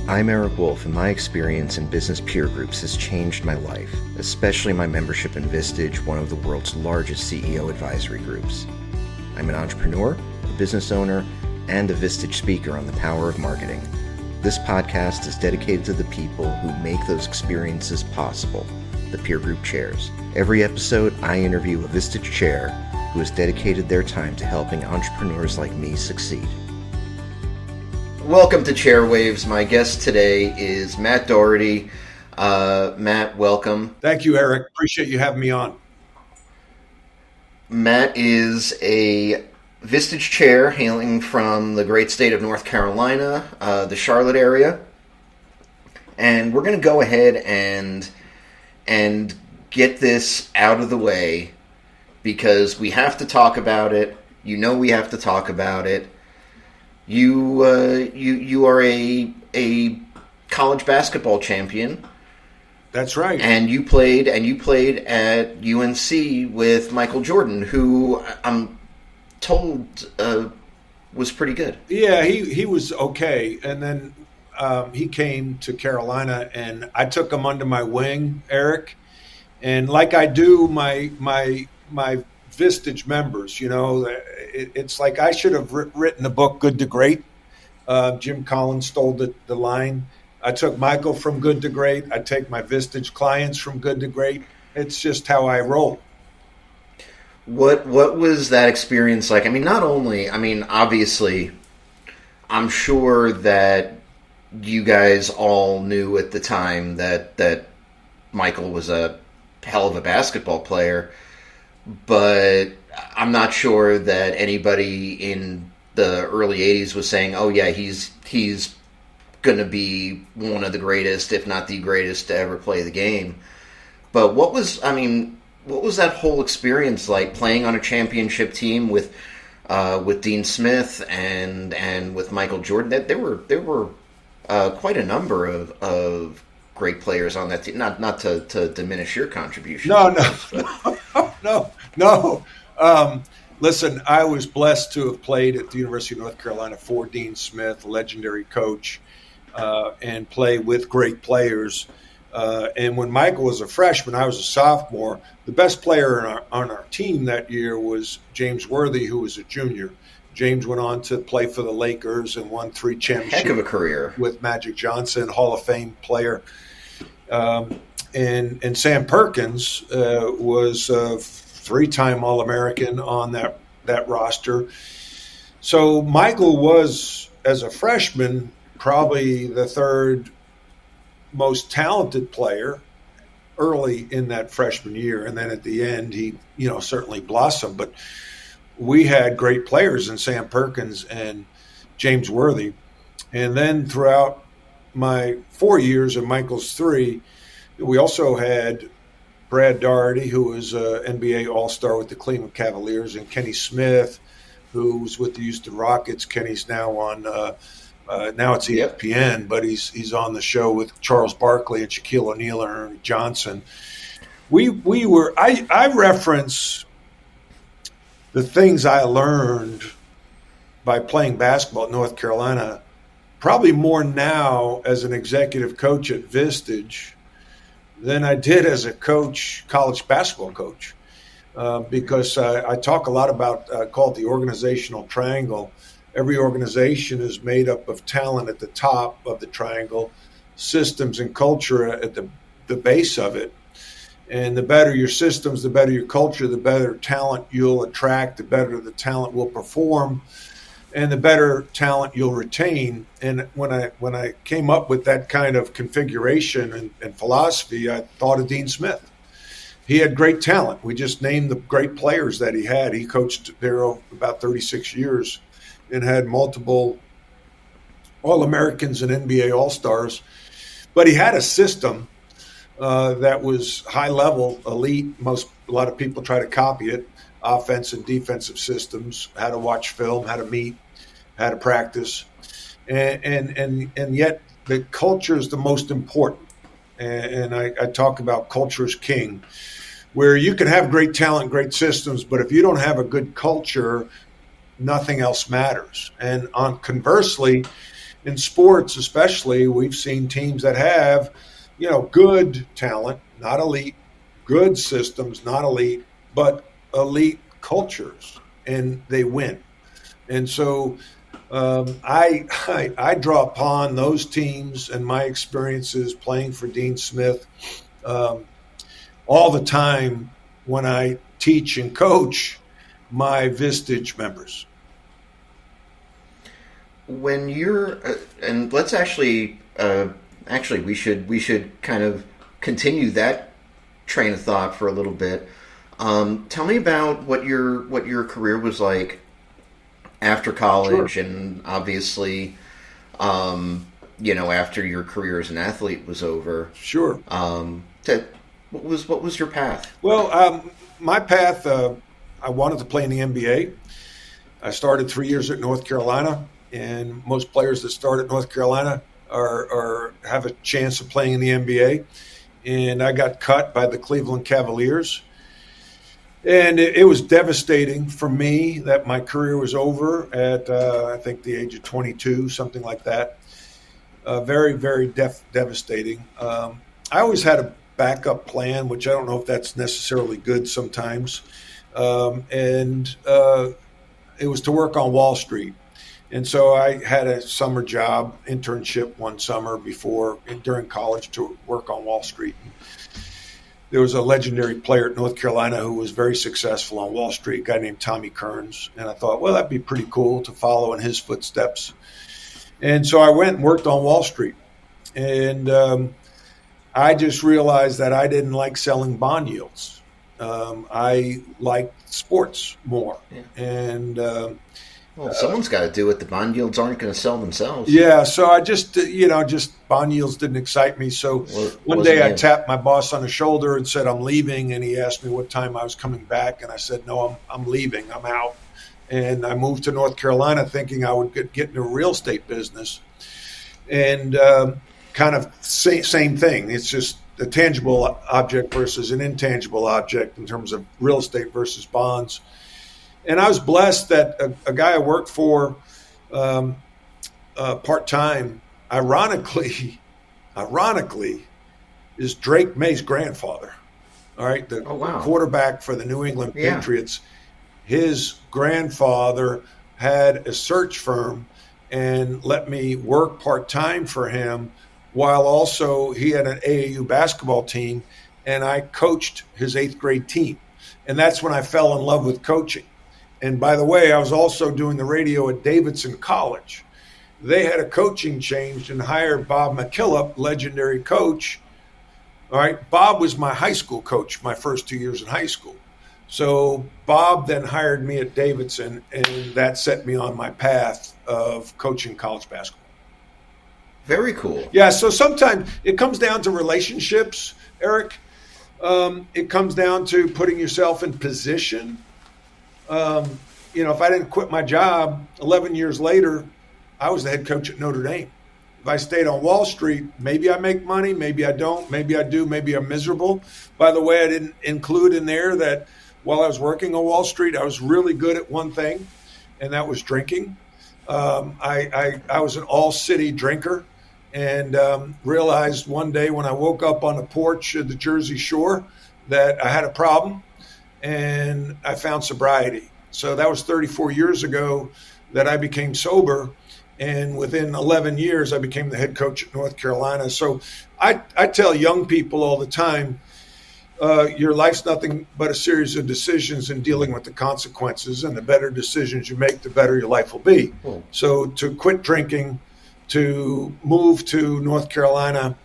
I'm Eric Wolf, and my experience in business peer groups has changed my life, especially my membership in Vistage, one of the world's largest CEO advisory groups. I'm an entrepreneur, a business owner, and a Vistage speaker on the power of marketing. This podcast is dedicated to the people who make those experiences possible, the peer group chairs. Every episode, I interview a Vistage Chair who has dedicated their time to helping entrepreneurs like me succeed. Welcome to Chair Waves. My guest today is Matt Doherty. Matt, welcome. Thank you, Eric. Appreciate you having me on. Matt is a Vistage Chair hailing from the great state of North Carolina, the Charlotte area. And we're going to go ahead and get this out of the way because we have to talk about it. You know we have to talk about it. You are a college basketball champion. That's right. And you played at UNC with Michael Jordan, who I'm told was pretty good. Yeah, he was okay. And then he came to Carolina, and I took him under my wing, Eric. And like I do my Vistage members, you know, it's like I should have written the book Good to Great. Jim Collins stole the line. I took Michael from good to great. I take my Vistage clients from good to great. It's just how I roll. What was that experience like? Obviously, I'm sure that you guys all knew at the time that Michael was a hell of a basketball player, but I'm not sure that anybody in the early 80s was saying, oh yeah, he's going to be one of the greatest, if not the greatest, to ever play the game. But what was that whole experience like, playing on a championship team with Dean Smith and with Michael Jordan? There were quite a number of great players on that team. Not to diminish your contribution. No. Listen, I was blessed to have played at the University of North Carolina for Dean Smith, a legendary coach, and play with great players. And when Michael was a freshman, I was a sophomore. The best player on our team that year was James Worthy, who was a junior. James went on to play for the Lakers and won 3 championships. Heck of a career. With Magic Johnson, Hall of Fame player. And Sam Perkins was a 3-time All-American on that roster. So Michael was, as a freshman, probably the 3rd most talented player early in that freshman year. And then at the end, he, certainly blossomed. But we had great players in Sam Perkins and James Worthy. And then throughout my 4 years and Michael's 3, we also had Brad Doherty, who was an NBA All-Star with the Cleveland Cavaliers, and Kenny Smith, who was with the Houston Rockets. Kenny's now on now it's ESPN, but he's on the show with Charles Barkley and Shaquille O'Neal and Ernie Johnson. I reference the things I learned by playing basketball at North Carolina probably more now as an executive coach at Vistage than I did as a college basketball coach, because I talk a lot about call it the organizational triangle. Every organization is made up of talent at the top of the triangle, systems and culture at the base of it. And the better your systems, the better your culture, the better talent you'll attract, the better the talent will perform, and the better talent you'll retain. And when I came up with that kind of configuration and philosophy, I thought of Dean Smith. He had great talent. We just named the great players that he had. He coached there about 36 years and had multiple All-Americans and NBA All-Stars. But he had a system that was high-level, elite. A lot of people try to copy it. Offensive and defensive systems, how to watch film, how to meet, how to practice, and yet the culture is the most important. And I talk about culture is king, where you can have great talent, great systems, but if you don't have a good culture, nothing else matters. And conversely, in sports especially, we've seen teams that have, good talent, not elite, good systems, not elite, but elite cultures, and they win. And so I draw upon those teams and my experiences playing for Dean Smith all the time when I teach and coach my Vistage members. When you're and let's actually we should kind of continue that train of thought for a little bit. Tell me about what your career was like after college, Sure. and obviously, after your career as an athlete was over. Sure. What was your path? Well, my path, I wanted to play in the NBA. I started 3 years at North Carolina, and most players that start at North Carolina are have a chance of playing in the NBA. And I got cut by the Cleveland Cavaliers. And it was devastating for me that my career was over at, I think, the age of 22, something like that. Very, very devastating. I always had a backup plan, which I don't know if that's necessarily good sometimes. And it was to work on Wall Street. And so I had a summer job, internship one summer during college to work on Wall Street. There was a legendary player at North Carolina who was very successful on Wall Street, a guy named Tommy Kearns. And I thought, well, that'd be pretty cool to follow in his footsteps. And so I went and worked on Wall Street. And I just realized that I didn't like selling bond yields. I liked sports more. Yeah. And Well, someone's got to do it. The bond yields aren't going to sell themselves. yeah, so I just bond yields didn't excite me. So one day I tapped my boss on the shoulder and said, I'm leaving. And he asked me what time I was coming back. And I said, no, I'm leaving. I'm out. And I moved to North Carolina thinking I would get into real estate business. And kind of same thing. It's just a tangible object versus an intangible object in terms of real estate versus bonds. And I was blessed that a guy I worked for part-time, ironically, is Drake May's grandfather. All right, the quarterback for the New England Patriots. His grandfather had a search firm and let me work part-time for him, while also he had an AAU basketball team, and I coached his 8th grade team. And that's when I fell in love with coaching. And by the way, I was also doing the radio at Davidson College. They had a coaching change and hired Bob McKillop, legendary coach. All right, Bob was my high school coach my first 2 years in high school. So Bob then hired me at Davidson, and that set me on my path of coaching college basketball. Very cool. Yeah, so sometimes it comes down to relationships, Eric. It comes down to putting yourself in position. If I didn't quit my job 11 years later, I was the head coach at Notre Dame. If I stayed on Wall Street, maybe I make money, maybe I don't, maybe I do, maybe I'm miserable. By the way, I didn't include in there that while I was working on Wall Street, I was really good at one thing, and that was drinking. I was an all-city drinker, and realized one day when I woke up on the porch of the Jersey Shore that I had a problem. And I found sobriety. So that was 34 years ago that I became sober. And within 11 years, I became the head coach at North Carolina. So I tell young people all the time, your life's nothing but a series of decisions and dealing with the consequences. And the better decisions you make, the better your life will be. Cool. So to quit drinking, to move to North Carolina,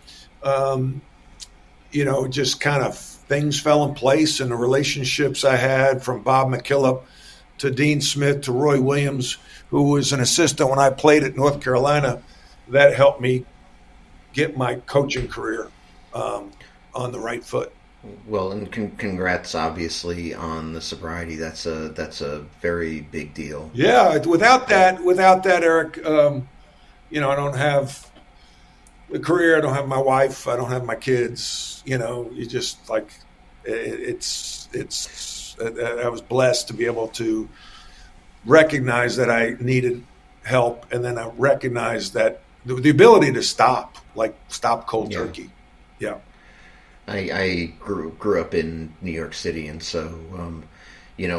just kind of things fell in place, and the relationships I had from Bob McKillop to Dean Smith to Roy Williams, who was an assistant when I played at North Carolina, that helped me get my coaching career on the right foot. Well, and congrats, obviously, on the sobriety. That's a very big deal. Yeah, without that, Eric, I don't have the career. I don't have my wife. I don't have my kids. You just like I was blessed to be able to recognize that I needed help, and then I recognized that the ability to stop cold Yeah. turkey. Yeah. I grew up in New York City, and so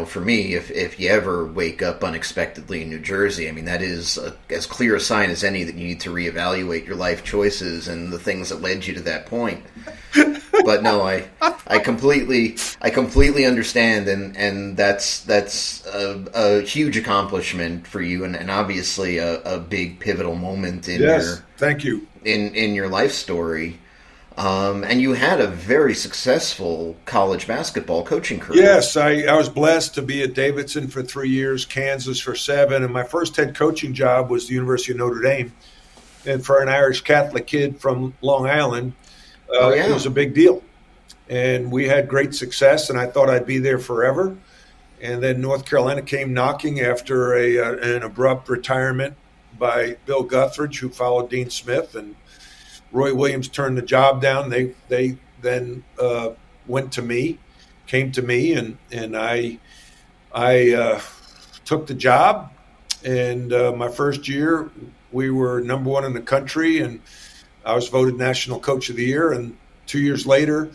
for me, if you ever wake up unexpectedly in New Jersey, I mean that is as clear a sign as any that you need to reevaluate your life choices and the things that led you to that point. But no, I completely understand, and that's a huge accomplishment for you, and obviously a big pivotal moment in Yes. Thank you. in your life story. And you had a very successful college basketball coaching career. Yes, I was blessed to be at Davidson for 3 years, Kansas for 7, and my first head coaching job was the University of Notre Dame. And for an Irish Catholic kid from Long Island, Oh yeah. it was a big deal. And we had great success, and I thought I'd be there forever. And then North Carolina came knocking after an abrupt retirement by Bill Guthridge, who followed Dean Smith, and Roy Williams turned the job down. They then came to me, and I took the job. And my first year, we were number 1 in the country, and I was voted National Coach of the Year. And 2 years later,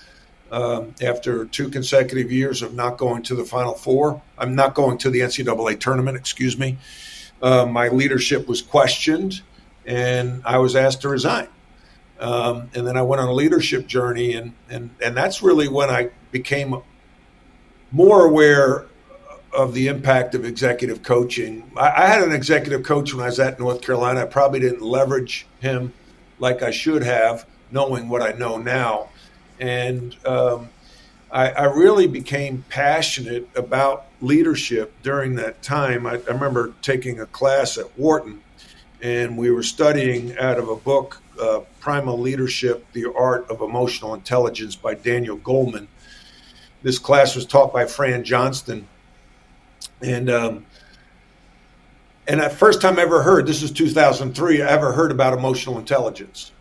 after 2 consecutive years of not going to the Final Four, I'm not going to the NCAA tournament, excuse me, my leadership was questioned, and I was asked to resign. And then I went on a leadership journey, and that's really when I became more aware of the impact of executive coaching. I had an executive coach when I was at North Carolina. I probably didn't leverage him like I should have, knowing what I know now. And I really became passionate about leadership during that time. I remember taking a class at Wharton, and we were studying out of a book, Primal Leadership, The Art of Emotional Intelligence by Daniel Goleman. This class was taught by Fran Johnston. And the first time I ever heard, this is 2003, I ever heard about emotional intelligence.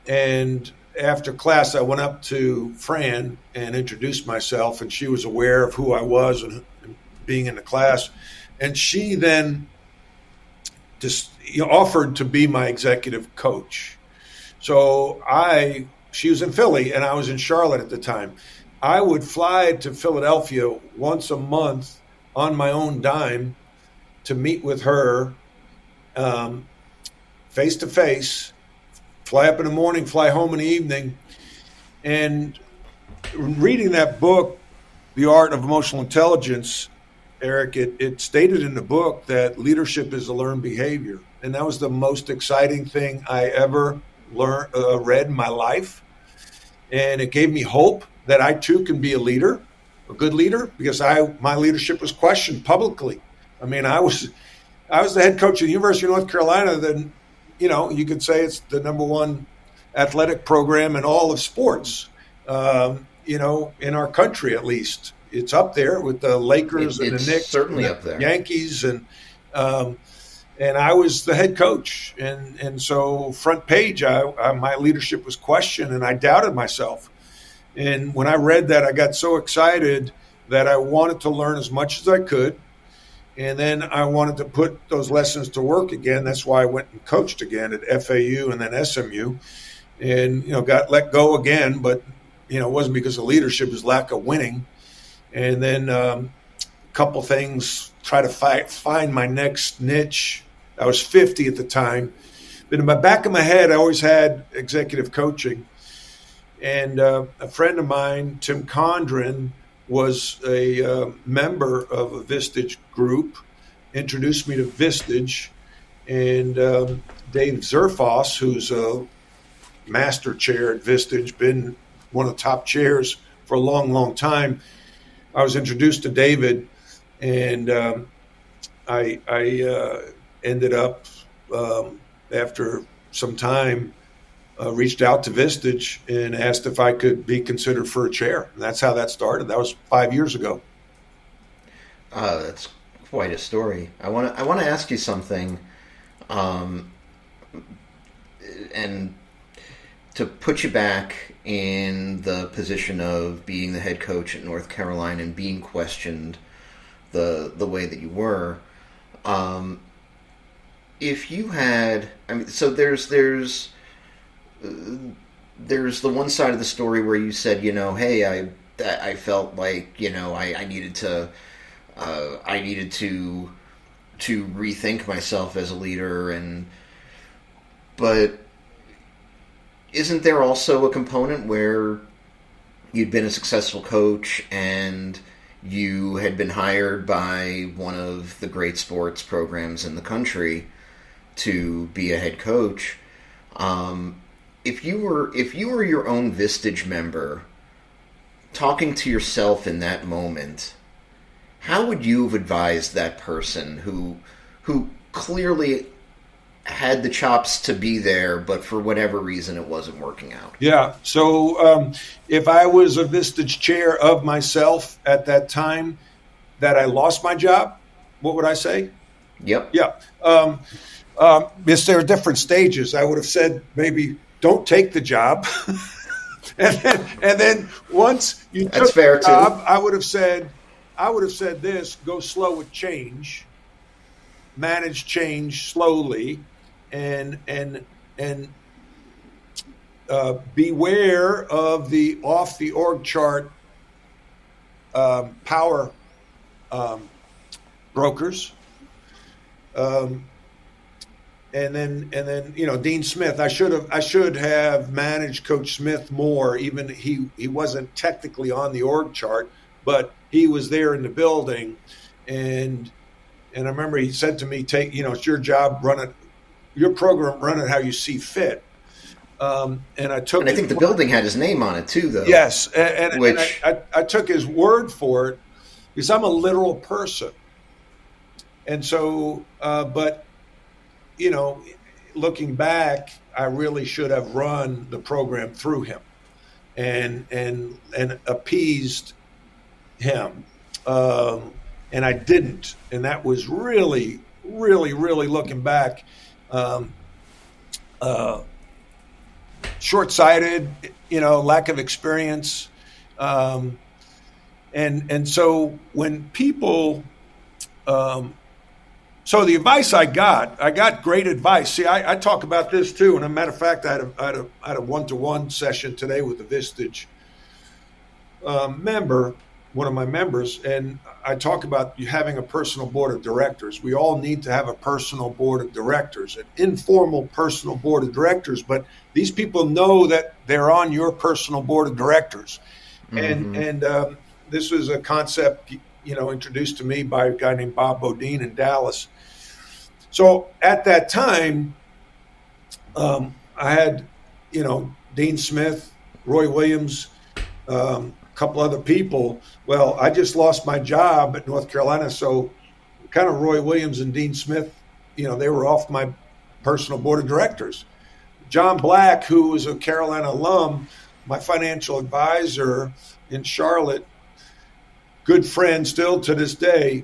And after class, I went up to Fran and introduced myself, and she was aware of who I was and being in the class. And she then just offered to be my executive coach. So she was in Philly and I was in Charlotte at the time. I would fly to Philadelphia once a month on my own dime to meet with her face to face, fly up in the morning, fly home in the evening. And reading that book, The Art of Emotional Intelligence, Eric, it stated in the book that leadership is a learned behavior. And that was the most exciting thing I ever read in my life. And it gave me hope that I too can be a leader, a good leader, because my leadership was questioned publicly. I mean, I was the head coach of the University of North Carolina. Then, you could say it's the number 1 athletic program in all of sports, in our country at least. It's up there with the Lakers and the Knicks, certainly and the up there. Yankees, and I was the head coach, and so front page, my leadership was questioned, and I doubted myself. And when I read that, I got so excited that I wanted to learn as much as I could, and then I wanted to put those lessons to work again. That's why I went and coached again at FAU and then SMU, and got let go again, but it wasn't because of leadership; it was lack of winning. And then a couple things, try to find my next niche. I was 50 at the time. But in the back of my head, I always had executive coaching. And a friend of mine, Tim Condren, was a member of a Vistage group, introduced me to Vistage. And Dave Zerfoss, who's a master chair at Vistage, been one of the top chairs for a long, long time. I was introduced to David, and I ended up, after some time, reached out to Vistage and asked if I could be considered for a chair. And that's how that started. That was 5 years ago. That's quite a story. I want to ask you something, and to put you back in the position of being the head coach at North Carolina and being questioned the way that you were. if you had, I mean, so there's the one side of the story where you said, hey, I felt like, I needed to to rethink myself as a leader, but isn't there also a component where you'd been a successful coach and you had been hired by one of the great sports programs in the country to be a head coach? If you were your own Vistage member, talking to yourself in that moment, how would you have advised that person who clearly had the chops to be there, but for whatever reason it wasn't working out? Yeah. So if I was a Vistage Chair of myself at that time that I lost my job, what would I say? Yep. Yeah. Yes, there are different stages. I would have said maybe don't take the job. and then once you That's took fair the job, too. I would have said this: go slow with change, manage change slowly, and beware of the off the org chart power brokers. And then Dean Smith. I should have managed Coach Smith more. Even he wasn't technically on the org chart, but he was there in the building, and I remember he said to me, it's your job, run it, your program, run it how you see fit. And I think the building had his name on it too, though. Yes, and I took his word for it because I'm a literal person, and so but. Looking back, I really should have run the program through him and appeased him. And I didn't. And that was really, really, really looking back, short-sighted, lack of experience. And so when people, so the advice I got great advice. See, I talk about this too. And as a matter of fact, I had a one-to-one session today with a Vistage member, one of my members, and I talk about you having a personal board of directors. We all need to have a personal board of directors, an informal personal board of directors, but these people know that they're on your personal board of directors. Mm-hmm. And this was a concept, introduced to me by a guy named Bob Bodine in Dallas. So at that time, I had, Dean Smith, Roy Williams, a couple other people. Well, I just lost my job at North Carolina, so kind of Roy Williams and Dean Smith, they were off my personal board of directors. John Black, who was a Carolina alum, my financial advisor in Charlotte, good friend still to this day,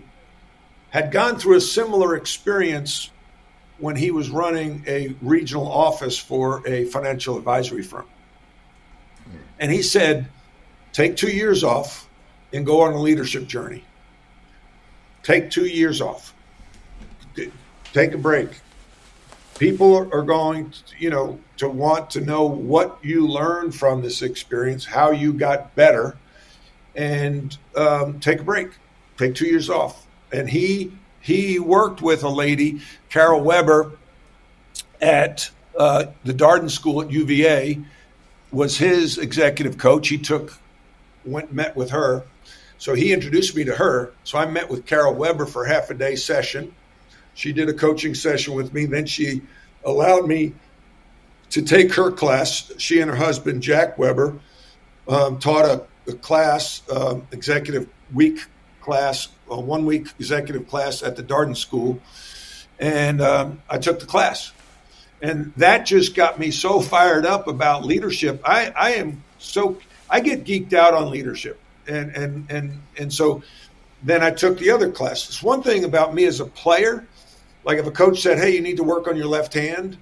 had gone through a similar experience when he was running a regional office for a financial advisory firm. And he said, take 2 years off and go on a leadership journey. Take 2 years off. Take a break. People are going to want to know what you learned from this experience, how you got better, and take a break. Take 2 years off. And he worked with a lady, Carol Weber, at the Darden School at UVA, was his executive coach. He met with her. So he introduced me to her. So I met with Carol Weber for half a day session. She did a coaching session with me. Then she allowed me to take her class. She and her husband, Jack Weber, taught a class, executive week class, a 1 week executive class at the Darden School. And I took the class. And that just got me so fired up about leadership. I get geeked out on leadership. And so then I took the other classes. One thing about me as a player, like if a coach said, hey, you need to work on your left hand,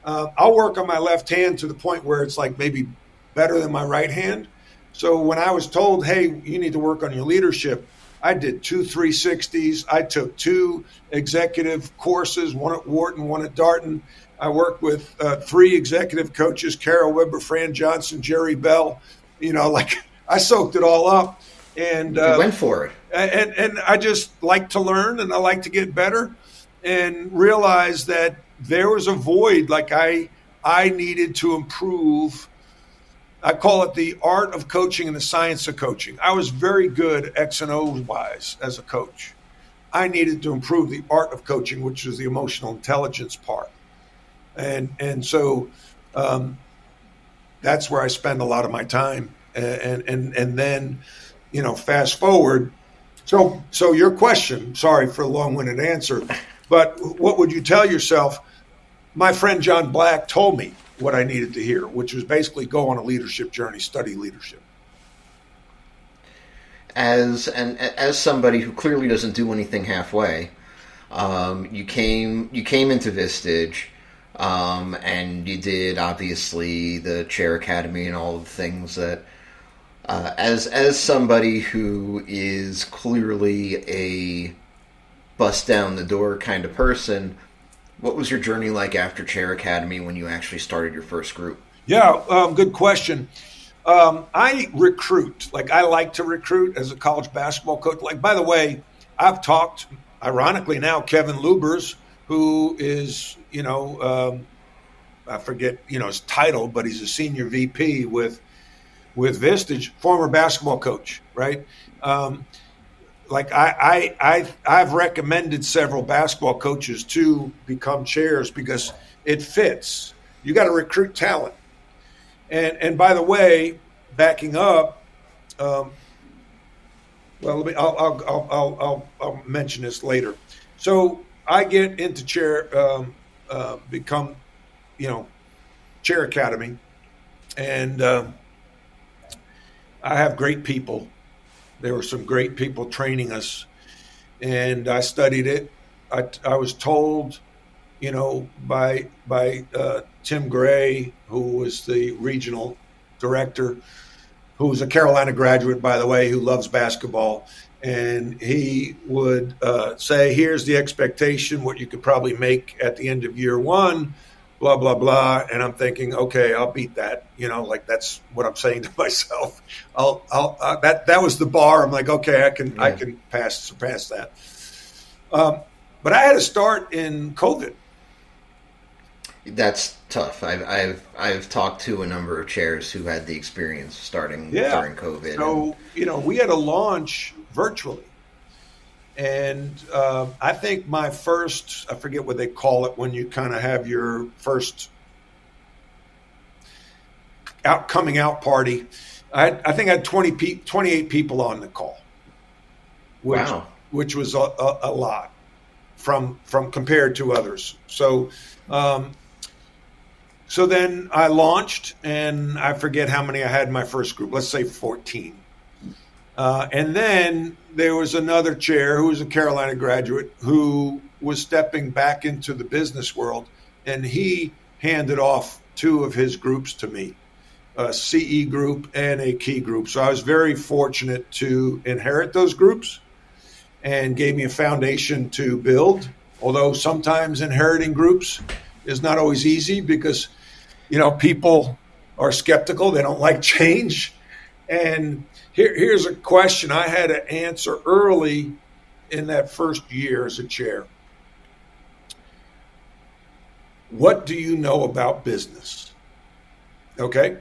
I'll work on my left hand to the point where it's like maybe better than my right hand. So when I was told, hey, you need to work on your leadership, I did 2 360s. I took 2 executive courses, one at Wharton, one at Darton. I worked with 3 executive coaches, Carol Weber, Fran Johnson, Jerry Bell. Like I soaked it all up. And You went for it. And I just like to learn, and I like to get better, and realize that there was a void. Like I needed to improve. I call it the art of coaching and the science of coaching. I was very good X and O wise as a coach. I needed to improve the art of coaching, which is the emotional intelligence part. And so that's where I spend a lot of my time. And then, fast forward. So your question, sorry for a long-winded answer, but what would you tell yourself? My friend John Black told me what I needed to hear, which was basically go on a leadership journey, study leadership. As somebody who clearly doesn't do anything halfway, you came into Vistage, and you did obviously the Chair Academy and all of the things that. As somebody who is clearly a bust down the door kind of person, what was your journey like after Chair Academy when you actually started your first group? Yeah, good question. I recruit. Like I like to recruit as a college basketball coach. Like, by the way, I've talked, ironically now, Kevin Lubers, who is, I forget, his title, but he's a senior VP with Vistage, former basketball coach, right? Like I've recommended several basketball coaches to become chairs because it fits. You got to recruit talent. And by the way, backing up, I'll mention this later. So I get into become, Chair Academy, and I have great people. There were some great people training us, and I studied it. I was told, by Tim Gray, who was the regional director, who was a Carolina graduate, by the way, who loves basketball, and he would say, "Here's the expectation, what you could probably make at the end of year one." Blah, blah, blah. And I'm thinking, okay, I'll beat that. Like that's what I'm saying to myself. That was the bar. I'm like, okay, I can surpass that. But I had to start in COVID. That's tough. I've talked to a number of chairs who had the experience starting during COVID. So, we had to launch virtually. And I think my first, I forget what they call it when you kind of have your first coming out party. I think I had 28 people on the call, which was a lot from compared to others. So then I launched, and I forget how many I had in my first group. Let's say 14. And then there was another chair who was a Carolina graduate who was stepping back into the business world, and he handed off 2 of his groups to me, a CE group and a key group. So I was very fortunate to inherit those groups and gave me a foundation to build, although sometimes inheriting groups is not always easy because, people are skeptical. They don't like change. And here's a question I had to answer early in that first year as a chair. What do you know about business? Okay.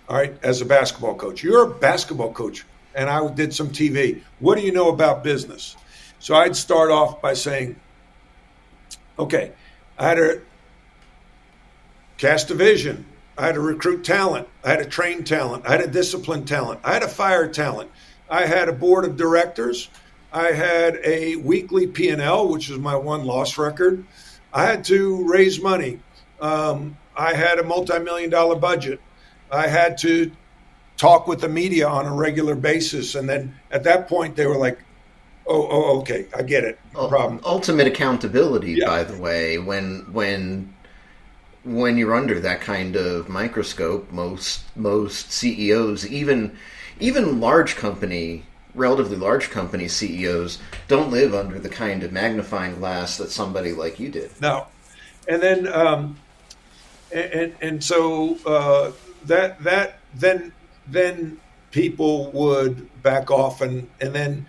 All right. As a basketball coach, you're a basketball coach, and I did some TV. What do you know about business? So I'd start off by saying, okay, I had to cast a vision. I had to recruit talent. I had to train talent. I had to discipline talent. I had to fire talent. I had a board of directors. I had a weekly P&L, which is my one loss record. I had to raise money. I had a multi-million-dollar budget. I had to talk with the media on a regular basis. And then at that point, they were like, oh, okay, I get it. No problem. Ultimate accountability, by the way, when you're under that kind of microscope, most CEOs, even large company relatively large company CEOs don't live under the kind of magnifying glass that somebody like you did. No. And then so then people would back off, and then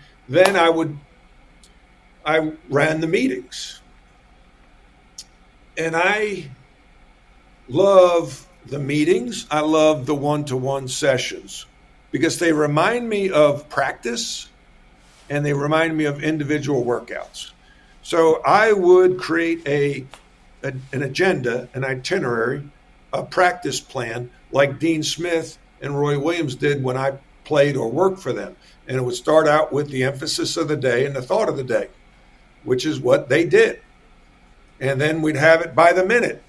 I ran the meetings, and I love the meetings. I love the one-to-one sessions because they remind me of practice and they remind me of individual workouts. So I would create an agenda, an itinerary, a practice plan like Dean Smith and Roy Williams did when I played or worked for them. And it would start out with the emphasis of the day and the thought of the day, which is what they did. And then we'd have it by the minute.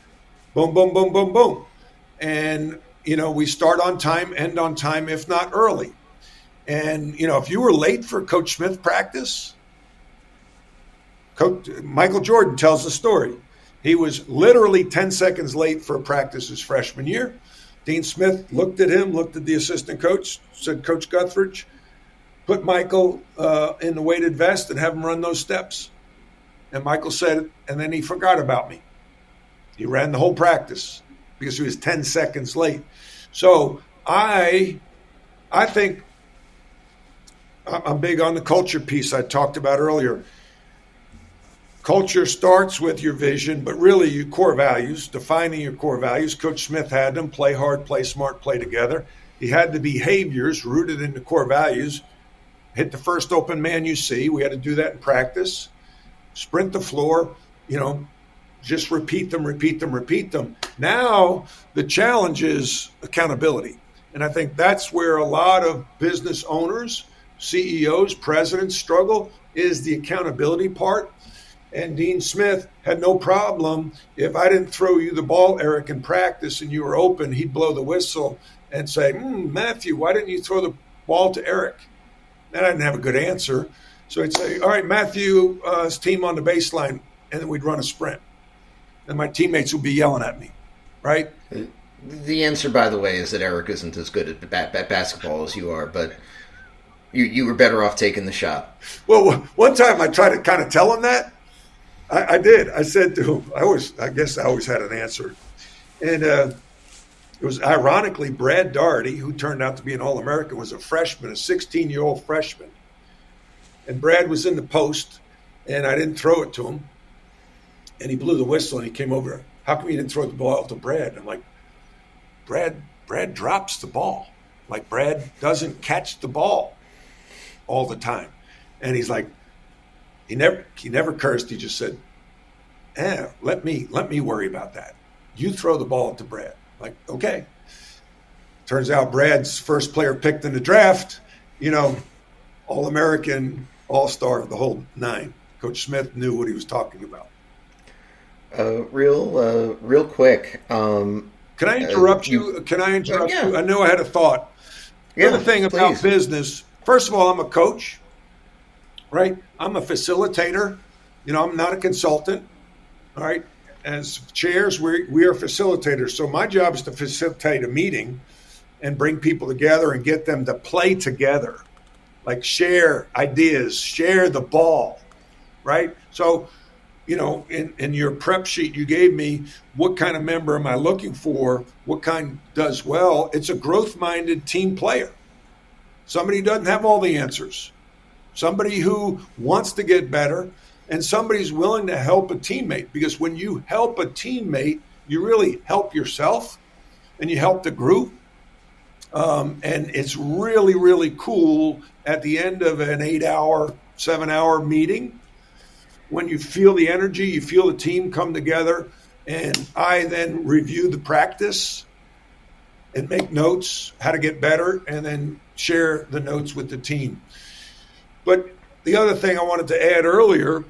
Boom, boom, boom, boom, boom. And, we start on time, end on time, if not early. And, if you were late for Coach Smith practice, Michael Jordan tells the story. He was literally 10 seconds late for practice his freshman year. Dean Smith looked at him, looked at the assistant coach, said, Coach Guthridge, put Michael in the weighted vest and have him run those steps. And Michael said, and then he forgot about me. He ran the whole practice because he was 10 seconds late. So I think I'm big on the culture piece I talked about earlier. Culture starts with your vision, but really your core values, defining your core values. Coach Smith had them: play hard, play smart, play together. He had the behaviors rooted in the core values. Hit the first open man you see. We had to do that in practice. Sprint the floor, just repeat them. Now the challenge is accountability. And I think that's where a lot of business owners, CEOs, presidents struggle, is the accountability part. And Dean Smith had no problem. If I didn't throw you the ball, Eric, in practice and you were open, he'd blow the whistle and say, Matthew, why didn't you throw the ball to Eric? And I didn't have a good answer. So he'd say, all right, Matthew, his team on the baseline, and then we'd run a sprint. And my teammates would be yelling at me, right? The answer, by the way, is that Eric isn't as good at basketball as you are, but you were better off taking the shot. Well, one time I tried to kind of tell him that. I did. I said to him, I guess I always had an answer. And it was ironically Brad Doherty, who turned out to be an All-American, was a freshman, a 16-year-old freshman. And Brad was in the post, and I didn't throw it to him. And he blew the whistle, and he came over. How come you didn't throw the ball to Brad? And I'm like, Brad drops the ball. Like, Brad doesn't catch the ball all the time. And he's like, he never cursed. He just said, let me worry about that. You throw the ball to Brad. Like, okay. Turns out Brad's first player picked in the draft, All-American, All-Star, the whole nine. Coach Smith knew what he was talking about. Real quick. Can I interrupt you? Can I interrupt you? I know I had a thought. The other thing about business, first of all, I'm a coach, right? I'm a facilitator. I'm not a consultant, all right? As chairs, we are facilitators. So my job is to facilitate a meeting and bring people together and get them to play together, like share ideas, share the ball, right? So, in your prep sheet you gave me, what kind of member am I looking for? What kind does well? It's a growth-minded team player. Somebody who doesn't have all the answers. Somebody who wants to get better, and somebody's willing to help a teammate. Because when you help a teammate, you really help yourself, and you help the group. And it's really, really cool at the end of an 8-hour, 7-hour meeting, when you feel the energy, you feel the team come together, and I then review the practice and make notes how to get better, and then share the notes with the team. But the other thing I wanted to add earlier,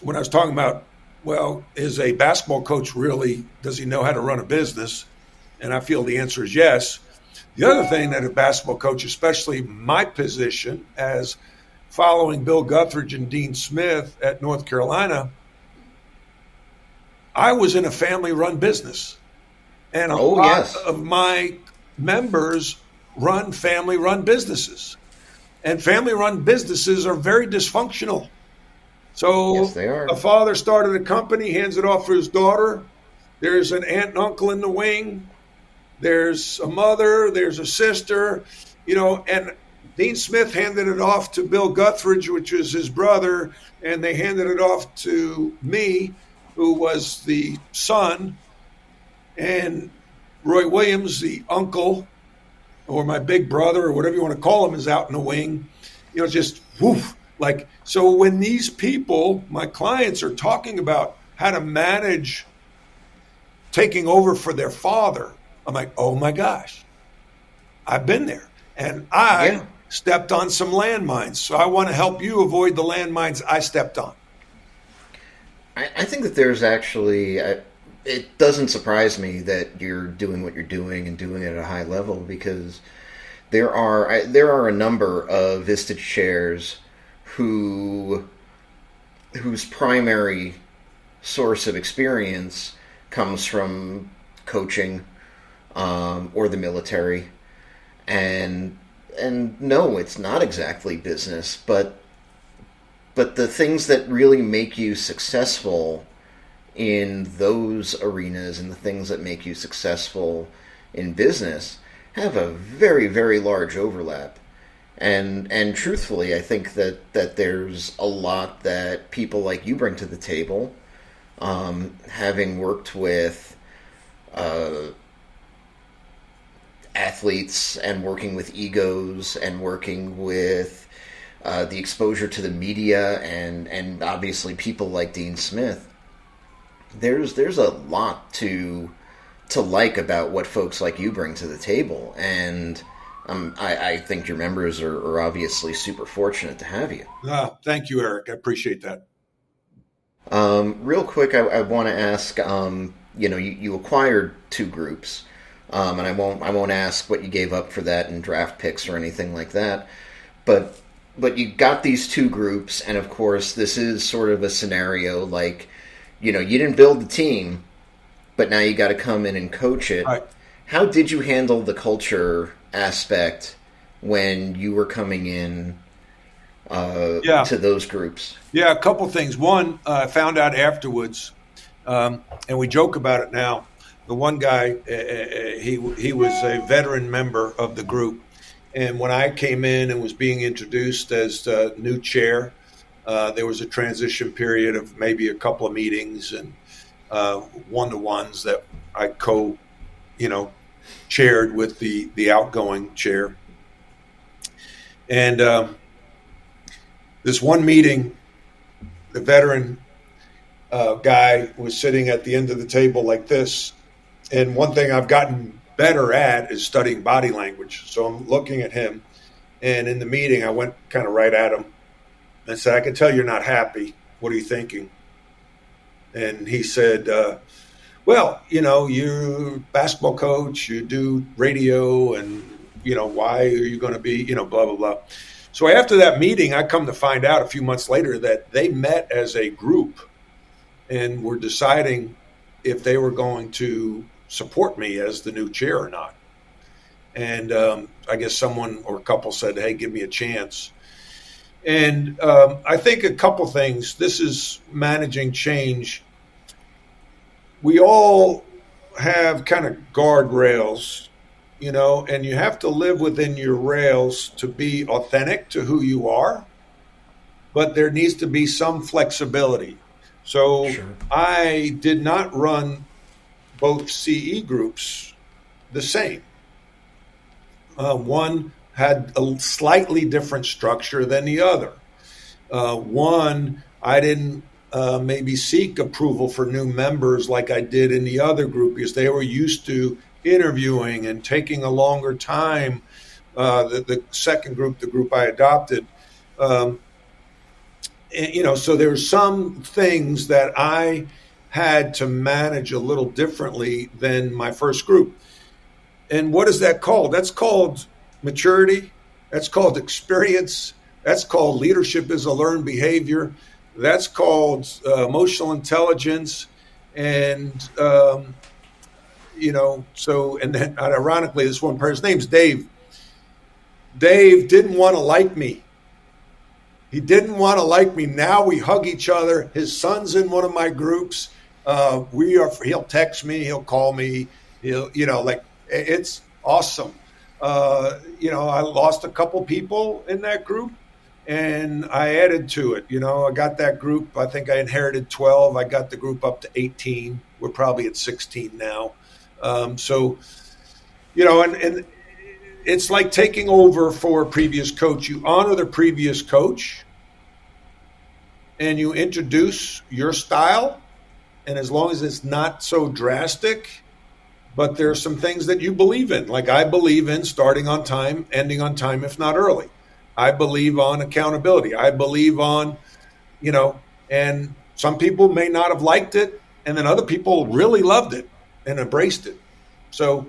when I was talking about, is a basketball coach does he know how to run a business? And I feel the answer is yes. The other thing that a basketball coach, especially my position as following Bill Guthridge and Dean Smith at North Carolina, I was in a family-run business. And a lot of my members run family-run businesses. And family-run businesses are very dysfunctional. So Yes, they are. a father started a company, hands it off for his daughter. There's an aunt and uncle in the wing. There's a mother. There's a sister. And Dean Smith handed it off to Bill Guthridge, which was his brother, and they handed it off to me, who was the son, and Roy Williams, the uncle, or my big brother, or whatever you want to call him, is out in the wing. Just woof. So when these people, my clients, are talking about how to manage taking over for their father, I'm like, oh my gosh, I've been there. And I stepped on some landmines. So I want to help you avoid the landmines I stepped on. I think that there's actually, it doesn't surprise me that you're doing what you're doing and doing it at a high level, because there are a number of Vistage Chairs whose primary source of experience comes from coaching or the military, and no, it's not exactly business, but the things that really make you successful in those arenas and the things that make you successful in business have a very, very large overlap. And truthfully, I think that there's a lot that people like you bring to the table, having worked with athletes and working with egos and working with the exposure to the media and obviously people like Dean Smith. There's a lot to like about what folks like you bring to the table, and I think your members are obviously super fortunate to have you. Thank you, Eric. I appreciate that. Real quick, I want to ask, you acquired 2 groups, and I won't ask what you gave up for that in draft picks or anything like that, but you got these 2 groups, and of course this is sort of a scenario like, you didn't build the team, but now you got to come in and coach it. Right. How did you handle the culture aspect when you were coming in to those groups? Yeah, a couple things. One, I found out afterwards, and we joke about it now. The one guy, he was a veteran member of the group, and when I came in and was being introduced as the new chair, there was a transition period of maybe a couple of meetings and one-to-ones that I chaired with the outgoing chair. And this one meeting, the veteran guy was sitting at the end of the table like this. And one thing I've gotten better at is studying body language. So I'm looking at him, and in the meeting, I went kind of right at him and said, "I can tell you're not happy. What are you thinking?" And he said, "Well, you're a basketball coach, you do radio, and, why are you going to be, blah, blah, blah." So after that meeting, I come to find out a few months later that they met as a group and were deciding if they were going to support me as the new chair or not. And I guess someone or a couple said, "Hey, give me a chance." And I think a couple things. This is managing change. We all have kind of guardrails, and you have to live within your rails to be authentic to who you are, but there needs to be some flexibility. So sure. I did not run both CE groups the same. One had a slightly different structure than the other. One, I didn't maybe seek approval for new members like I did in the other group, because they were used to interviewing and taking a longer time. The second group, the group I adopted, so there's some things that I had to manage a little differently than my first group. And what is that called? That's called maturity. That's called experience. That's called leadership is a learned behavior. That's called emotional intelligence. And, and then ironically, this one person's name's Dave. Dave didn't want to like me He didn't want to like me. Now we hug each other. His son's in one of my groups. He'll text me, he'll call me, it's awesome. I lost a couple people in that group and I added to it. I got that group. I think I inherited 12. I got the group up to 18. We're probably at 16 now. And it's like taking over for a previous coach. You honor the previous coach and you introduce your style. And as long as it's not so drastic, but there are some things that you believe in. Like I believe in starting on time, ending on time, if not early. I believe on accountability. I believe on, and some people may not have liked it. And then other people really loved it and embraced it. So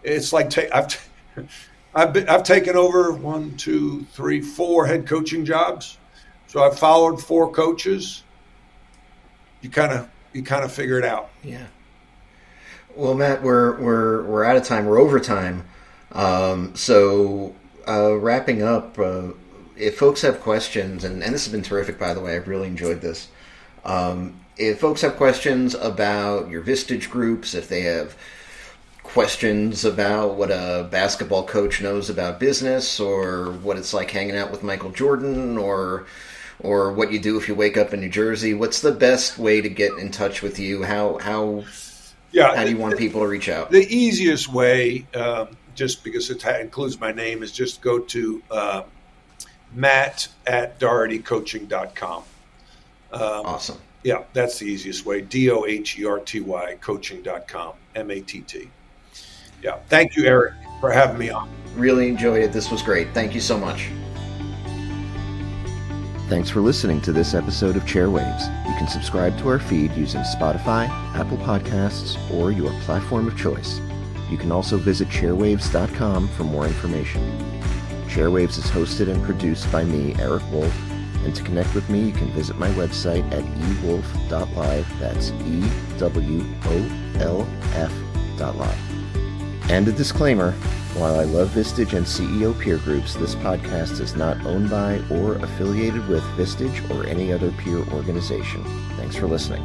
it's like I've taken over 4 head coaching jobs. So I've followed 4 coaches. You kind of figure it out. Yeah. Well, Matt, we're out of time. We're over time. So wrapping up, if folks have questions, and this has been terrific, by the way, I've really enjoyed this. If folks have questions about your Vistage groups, if they have questions about what a basketball coach knows about business, or what it's like hanging out with Michael Jordan, or what you do if you wake up in New Jersey, what's the best way to get in touch with you? How do you want people to reach out? The easiest way, just because it includes my name, is just go to matt@dohertycoaching.com. Awesome. Yeah, that's the easiest way. DOHERTY coaching.com, MATT. Yeah. Thank you, Eric, for having me on. Really enjoyed it. This was great. Thank you so much. Thanks for listening to this episode of Chairwaves. You can subscribe to our feed using Spotify, Apple Podcasts, or your platform of choice. You can also visit chairwaves.com for more information. Chairwaves is hosted and produced by me, Eric Wolf, and to connect with me, you can visit my website at ewolf.live. That's EWOLF.live. And a disclaimer, while I love Vistage and CEO peer groups, this podcast is not owned by or affiliated with Vistage or any other peer organization. Thanks for listening.